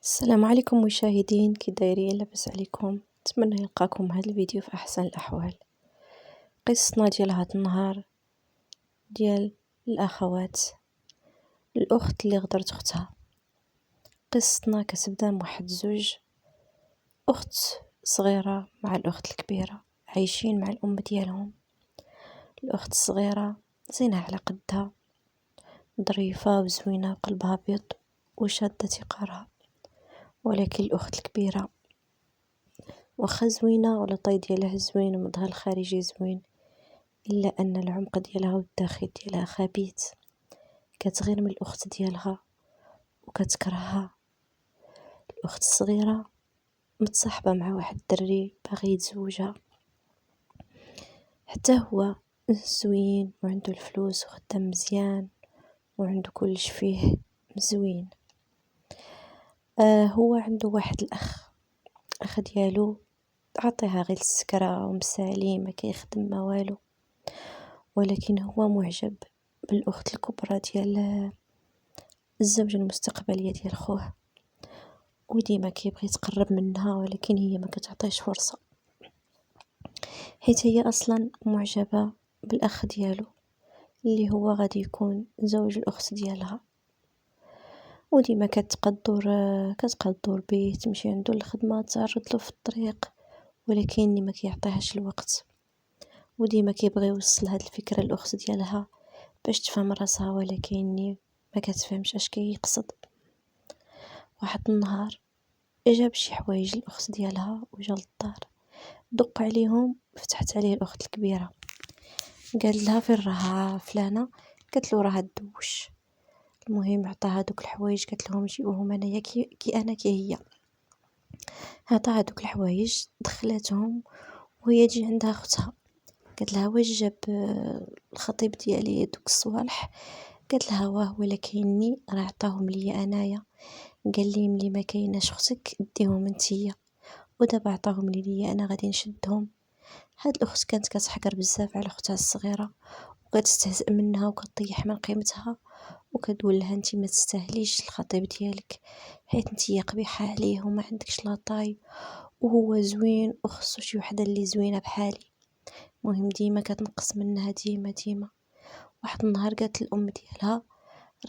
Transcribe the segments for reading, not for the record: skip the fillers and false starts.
السلام عليكم مشاهدين، كي دايرين؟ لاباس عليكم؟ نتمنى يلقاكم هذا الفيديو في احسن الاحوال. قصتنا ديال هذا النهار ديال الاخوات، الاخت اللي غدرت اختها. قصتنا كتبدا من واحد زوج، اخت صغيره مع الاخت الكبيره عايشين مع الام ديالهم. الاخت الصغيره زينه على قدها، ظريفه وزوينه وقلبها ابيض وشاده تقارها، ولكن الاخت الكبيره واخا زوينه ولا طي ديالها زوين ومظهر الخارجي زوين، الا ان العمق ديالها والداخل ديالها خبيث. كتغير من الاخت ديالها وكتكرهها. الاخت الصغيره متصاحبه مع واحد الدري باغي يتزوجها، حتى هو زوين وعنده الفلوس وخدام مزيان وعنده كلش فيه مزوين. هو عنده واحد اخ ديالو عطيها غير السكرة ومسالي ما كيخدم ما والو، ولكن هو معجب بالاخت الكبرى ديال الزوجة المستقبلية ديال خوه، وديما كيبغي يتقرب منها ولكن هي ما كتعطيش فرصة، حيت هي اصلا معجبة بالاخ ديالو اللي هو غادي يكون زوج الاخت ديالها. وديما كتقدر بيه، تمشي عنده الخدمة، تعرض له في الطريق، ولكن ما كيعطيهاش الوقت. وديما كيبغي يوصل هاد الفكرة للاخت ديالها باش تفهم راسها، ولكن ما كتفهمش اش كيقصد. واحد النهار جاب شي حوايج الاخت ديالها وجا للدار، دق عليهم، فتحت عليه الاخت الكبيره، قال لها فين راها فلانه؟ قالت له راها دوش. المهم عطاها دوك الحوايج، قالت لهم جيبوهم انايا كي هي. عطاها دوك الحوايج، دخلاتهم وهي تجي عندها اختها، قالت لها واش جاب الخطيب ديالي دوك الصوالح؟ قالت لها واه، ولكني راه عطاهم ليا انايا، قال لي ملي ما كايناش اختك ديهم نتيا، ودابا عطاهم ليا انا غادي نشدهم. هاد الاخت كانت كتحقر بزاف على اختها الصغيره وكتستهزئ منها وكطيح من قيمتها، وكتقول لها انت ما تستاهليش الخطيب ديالك، حيت انت قبيحه عليه وما عندكش لا طاي، وهو زوين وخصو شي وحده اللي زوينه بحالي. المهم ديما كتنقص منها ديما. واحد النهار قالت الام ديالها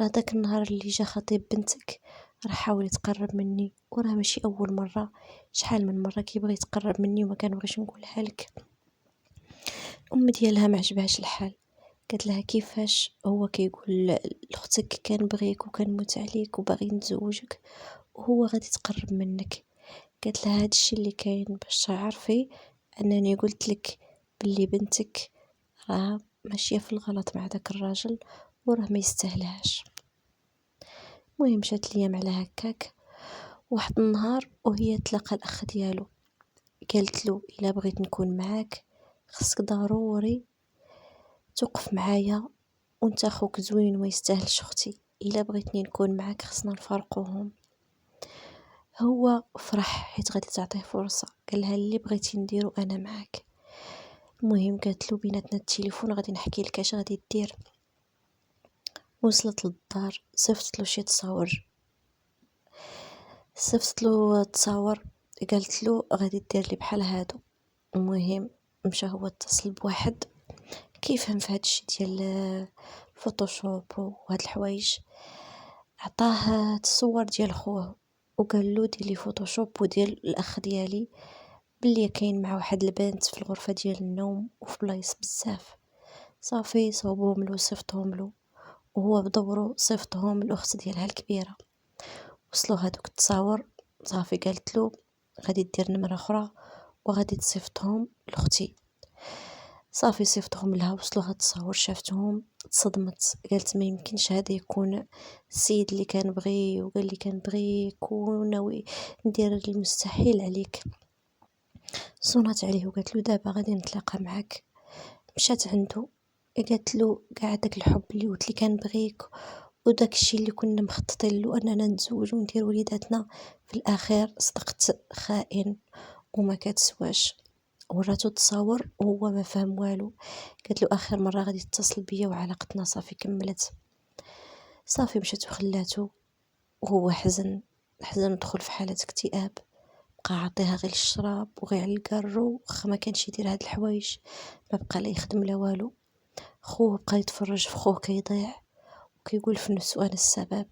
راه داك النهار اللي جا خطيب بنتك راه حاول يتقرب مني، وراه ماشي اول مره، شحال من مره كيبغي يتقرب مني وما كنبغيش نقولها لك. الام ديالها ما عجبهاش الحال، قالت لها كيفاش هو كيقول لاختك كنبغيك وكنموت عليك وباغي نتزوجك وهو غادي يتقرب منك؟ قالت لها هادشي اللي كاين باش تعرفي انني قلت لك باللي بنتك راه ماشيه في الغلط مع داك الراجل وراه ما يستاهلهاش. المهم مشات ليام على هكاك. واحد النهار وهي تلاقى الاخ ديالو، قالت له الا بغيت نكون معاك خصك ضروري توقف معايا، وانت اخوك زوين وما يستاهلش اختي، الا بغيتني نكون معاك خصنا نفرقوهم. هو فرح حيت غادي تعطيه فرصه، قال لها اللي بغيتي نديرو انا معاك. المهم قالت له بيناتنا التليفون غادي نحكي لك اش غادي دير. وصلت للدار، صيفط له شي تصاور، قالت له غادي دير لي بحال هادو. المهم مشى هو اتصل بواحد كيفهم في هادشي ديال الفوتوشوب وهاد الحوايج، عطاه التصور ديال خوه وقال له دير لي فوتوشوب وديال الاخ ديالي بلي كاين مع واحد البنت في الغرفه ديال النوم وفي بلايص بزاف. صافي صوبهم له صيفطهم له، وهو بدورو صيفطهم الاخت ديالها الكبيره. وصلوا هادوك التصاور، صافي قالت له غادي دير نمره اخرى وغادي تصيفطهم لاختي. صافي صيفطهم لها، وصلوا هاد التصاور شافتهم تصدمت، قالت ما يمكنش هذا يكون السيد اللي كنبغي وقال لي كنبغيك وناوي ندير المستحيل عليك. صونات عليه وقالت له دابا غادي نتلاقى معك. مشات عنده، قالت له كاع داك الحب اللي قلت لي كنبغيك وداك الشيء اللي كنا مخططين له اننا نتزوج وندير وليداتنا، في الاخير صدقت خائن وما كتسواش. وراتو تصاور وهو ما فهم والو. قالت له اخر مره غادي تتصل بيا وعلاقتنا صافي كملت. صافي مشات وخلاتو وهو حزن حتى ندخل في حالة اكتئاب، بقى عطيها غير الشراب وغير على القارو، واخا ما كانش يدير هاد الحوايج، ما بقى لا يخدم لا والو. خوه بقى يتفرج في خوه كيضيع وكيقول في نفسه انا السبب.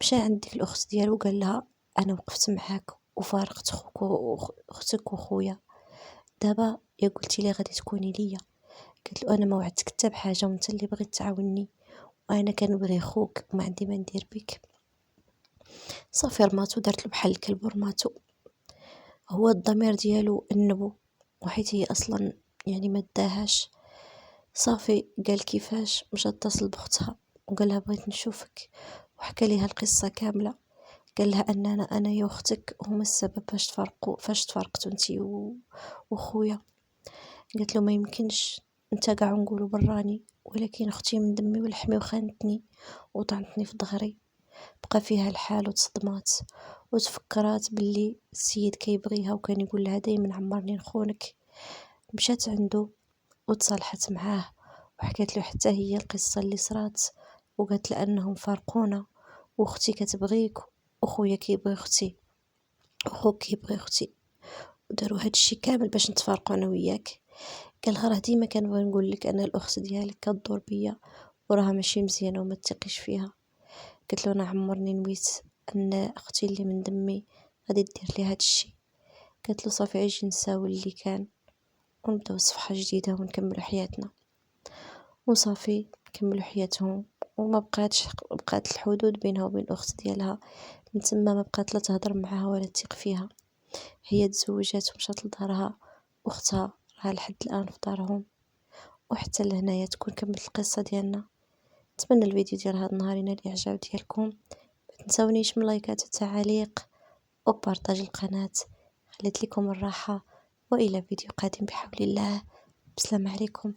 مشى عند ديك الاخت ديالو وقال لها انا وقفت معاك وفارقت خوك واختك وخويا، دابا يا قلتي لي غادي تكوني ليا. قالت له انا ما وعدتك حتى بحاجه وانت اللي بغيت تعاوني، وانا كنبغي خوك وما عندي ما ندير بك. صافي رماتو، دارت له بحال الكلب ورماتو. هو الضمير ديالو انبو، وحيت هي اصلا يعني ما داهاش. صافي قال كيفاش، مشى اتصل بختها وقال لها بغيت نشوفك، وحكى ليها القصه كامله. قال لها اننا انا يا اختك هما السبب فاش تفرقتوا انتي وخويا. قالت له ما يمكنش، انت قاع نقولوا براني، ولكن اختي من دمي ولحمي وخانتني وطعنتني في ظهري. بقى فيها الحال وتصدمات، وتفكرات باللي السيد كيبغيها وكان يقول لها دايما عمرني نخونك. مشات عنده وتصالحت معاه وحكت له حتى هي القصة اللي صرات، وقالت له انهم فارقونا، واختي كتبغيك وخويا كيبغي اختي وخوك كيبغي اختي، وداروا هادشي كامل باش نتفارقوا انا وياك. قالها راه ديما كنبغي نقول لك انا الاخت ديالك كدور بيا وراها ماشي مزيانه وما تثقيش فيها. قلت له انا عمرني نويت ان اختي اللي من دمي غادي دير لي هادشي. قالت له صافي عيشي نساو اللي كان ونبداو صفحه جديده ونكملوا حياتنا. وصافي كملوا حياتهم، وما بقات الحدود بينها وبين الاخت ديالها. من تما ما بقات لا تهضر معاها ولا تثق فيها. هي تزوجات ومشات لدارها، واختها راها لحد الان في دارهم. وحتى لهنايا تكون كملت القصه ديالنا. نتمنى الفيديو ديال هذا النهار ينال الاعجاب ديالكم. ما تنساونيش من لايكات والتعاليق وبارطاج القناه. خليت لكم الراحه، والى فيديو قادم بحول الله. بسلام عليكم.